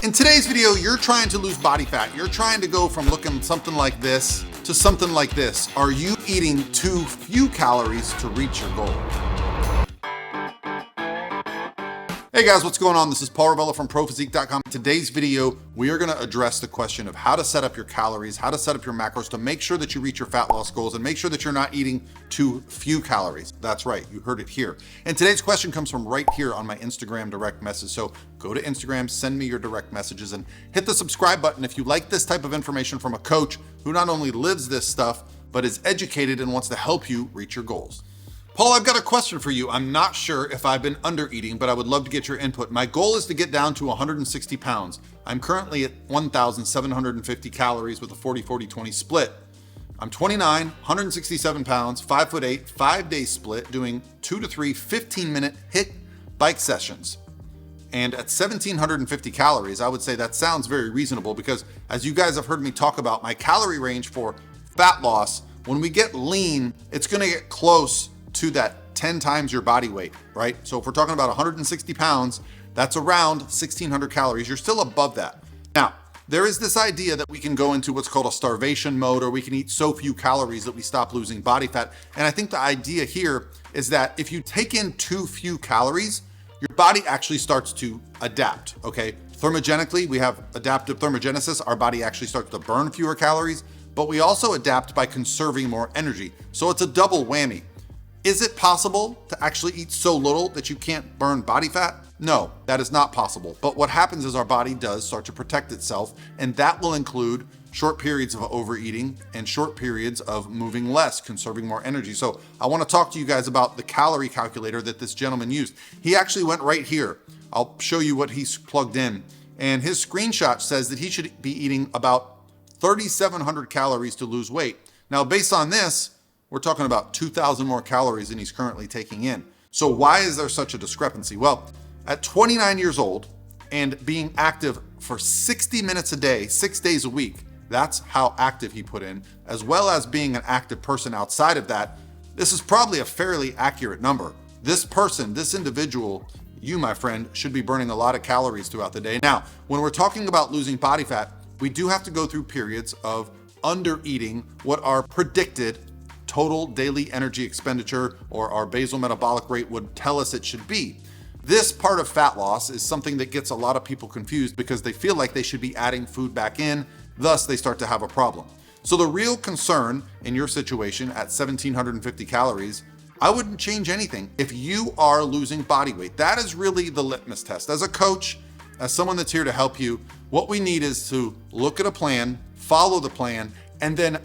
In today's video, you're trying to lose body fat. You're trying to go from looking something like this to something like this. Are you eating too few calories to reach your goal? Hey guys, what's going on? This is Paul Ravella from ProPhysique.com. In today's video, we are gonna address the question of how to set up your calories, how to set up your macros to make sure that you reach your fat loss goals and make sure that you're not eating too few calories. That's right, you heard it here. And today's question comes from right here on my Instagram direct message. So go to Instagram, send me your direct messages and hit the subscribe button if you like this type of information from a coach who not only lives this stuff, but is educated and wants to help you reach your goals. Paul, I've got a question for you. I'm not sure if I've been under eating, but I would love to get your input. My goal is to get down to 160 pounds. I'm currently at 1,750 calories with a 40-40-20 split. I'm 29, 167 pounds, 5'8", 5-day split, doing 2 to 3 15-minute HIIT bike sessions. And at 1,750 calories, I would say that sounds very reasonable because as you guys have heard me talk about, my calorie range for fat loss, when we get lean, it's gonna get close to that 10 times your body weight, right? So if we're talking about 160 pounds, that's around 1,600 calories. You're still above that. Now, there is this idea that we can go into what's called a starvation mode, or we can eat so few calories that we stop losing body fat. And I think the idea here is that if you take in too few calories, your body actually starts to adapt, okay? Thermogenically, we have adaptive thermogenesis. Our body actually starts to burn fewer calories, but we also adapt by conserving more energy. So it's a double whammy. Is it possible to actually eat so little that you can't burn body fat? No, that is not possible. But what happens is our body does start to protect itself, and that will include short periods of overeating and short periods of moving less, conserving more energy. So I want to talk to you guys about the calorie calculator that this gentleman used. He actually went right here. I'll show you what he's plugged in. And his screenshot says that he should be eating about 3,700 calories to lose weight. Now, based on this, we're talking about 2,000 more calories than he's currently taking in. So why is there such a discrepancy? Well, at 29 years old and being active for 60 minutes a day, 6 days a week, that's how active he put in, as well as being an active person outside of that, this is probably a fairly accurate number. This person, this individual, you, my friend, should be burning a lot of calories throughout the day. Now, when we're talking about losing body fat, we do have to go through periods of under eating what are predicted total daily energy expenditure, or our basal metabolic rate would tell us it should be. This part of fat loss is something that gets a lot of people confused because they feel like they should be adding food back in, thus they start to have a problem. So the real concern in your situation at 1,750 calories, I wouldn't change anything. If you are losing body weight, that is really the litmus test. As a coach, as someone that's here to help you, what we need is to look at a plan, follow the plan, and then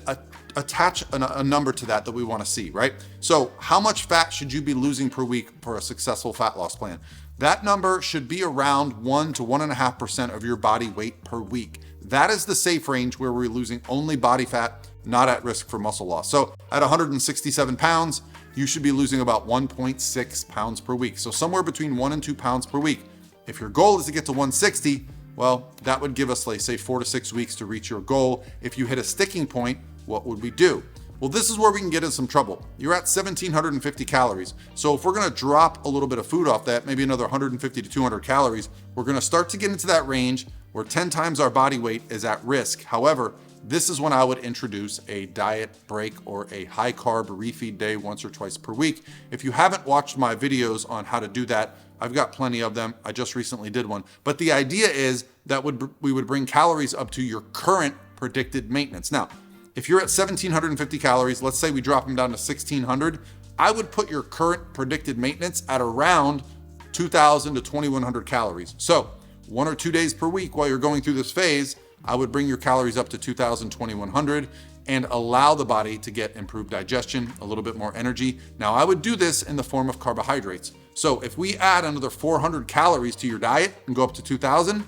attach a number to that we want to see, right? So how much fat should you be losing per week for a successful fat loss plan? That number should be around 1 to 1.5% of your body weight per week. That is the safe range where we're losing only body fat, not at risk for muscle loss. So at 167 pounds, you should be losing about 1.6 pounds per week. So somewhere between 1 and 2 pounds per week. If your goal is to get to 160, well, that would give us, like, say, 4 to 6 weeks to reach your goal. If you hit a sticking point, what would we do? Well, this is where we can get in some trouble. You're at 1,750 calories. So if we're gonna drop a little bit of food off that, maybe another 150 to 200 calories, we're gonna start to get into that range where 10 times our body weight is at risk. However, this is when I would introduce a diet break or a high carb refeed day once or twice per week. If you haven't watched my videos on how to do that, I've got plenty of them. I just recently did one. But the idea is that we would bring calories up to your current predicted maintenance. Now, if you're at 1,750 calories, let's say we drop them down to 1,600, I would put your current predicted maintenance at around 2,000 to 2,100 calories. So 1 or 2 days per week while you're going through this phase, I would bring your calories up to 2,000, 2,100 and allow the body to get improved digestion, a little bit more energy. Now, I would do this in the form of carbohydrates. So if we add another 400 calories to your diet and go up to 2,000,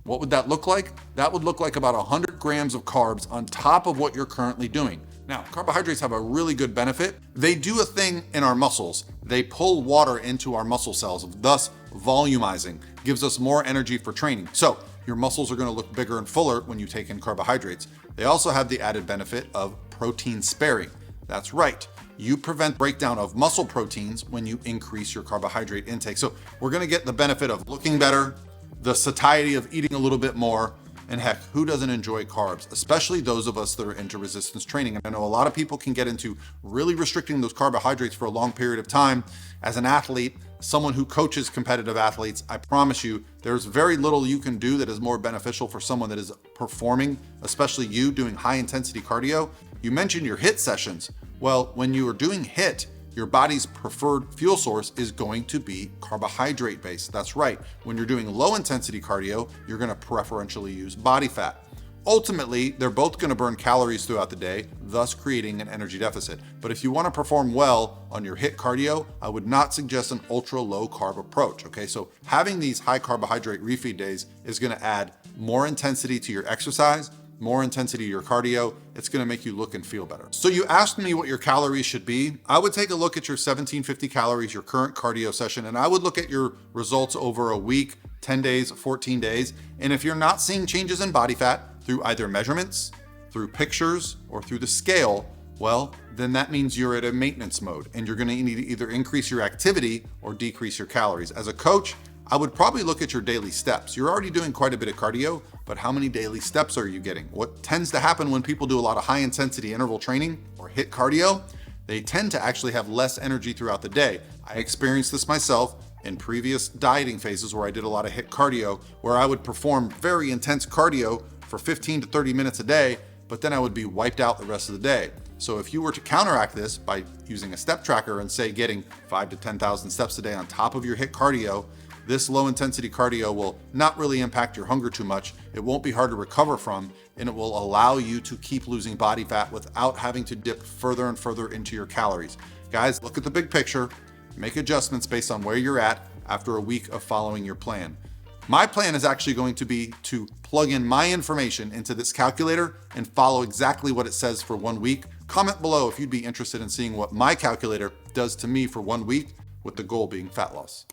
what would that look like? That would look like about 100 grams of carbs on top of what you're currently doing. Now, carbohydrates have a really good benefit. They do a thing in our muscles. They pull water into our muscle cells, thus volumizing, gives us more energy for training. So your muscles are gonna look bigger and fuller when you take in carbohydrates. They also have the added benefit of protein sparing. That's right. You prevent breakdown of muscle proteins when you increase your carbohydrate intake. So we're gonna get the benefit of looking better, the satiety of eating a little bit more. And heck, who doesn't enjoy carbs, especially those of us that are into resistance training? And I know a lot of people can get into really restricting those carbohydrates for a long period of time. As an athlete, someone who coaches competitive athletes, I promise you, there's very little you can do that is more beneficial for someone that is performing, especially you doing high intensity cardio. You mentioned your HIIT sessions. Well, when you are doing HIIT, your body's preferred fuel source is going to be carbohydrate based. That's right. When you're doing low intensity cardio, you're going to preferentially use body fat. Ultimately, they're both going to burn calories throughout the day, thus creating an energy deficit. But if you want to perform well on your HIIT cardio, I would not suggest an ultra low carb approach. Okay, so having these high carbohydrate refeed days is going to add more intensity to your exercise, more intensity to your cardio. It's going to make you look and feel better. So you asked me what your calories should be. I would take a look at your 1750 calories, your current cardio session, and I would look at your results over a week, 10 days, 14 days. And if you're not seeing changes in body fat through either measurements, through pictures, or through the scale, well, then that means you're at a maintenance mode and you're going to need to either increase your activity or decrease your calories. As a coach, I would probably look at your daily steps. You're already doing quite a bit of cardio, but how many daily steps are you getting? What tends to happen when people do a lot of high intensity interval training or HIIT cardio, they tend to actually have less energy throughout the day. I experienced this myself in previous dieting phases where I did a lot of HIIT cardio, where I would perform very intense cardio for 15 to 30 minutes a day, but then I would be wiped out the rest of the day. So if you were to counteract this by using a step tracker and say getting 5 to 10,000 steps a day on top of your HIIT cardio, this low intensity cardio will not really impact your hunger too much. It won't be hard to recover from, and it will allow you to keep losing body fat without having to dip further and further into your calories. Guys, look at the big picture, make adjustments based on where you're at after a week of following your plan. My plan is actually going to be to plug in my information into this calculator and follow exactly what it says for 1 week. Comment below if you'd be interested in seeing what my calculator does to me for 1 week, with the goal being fat loss.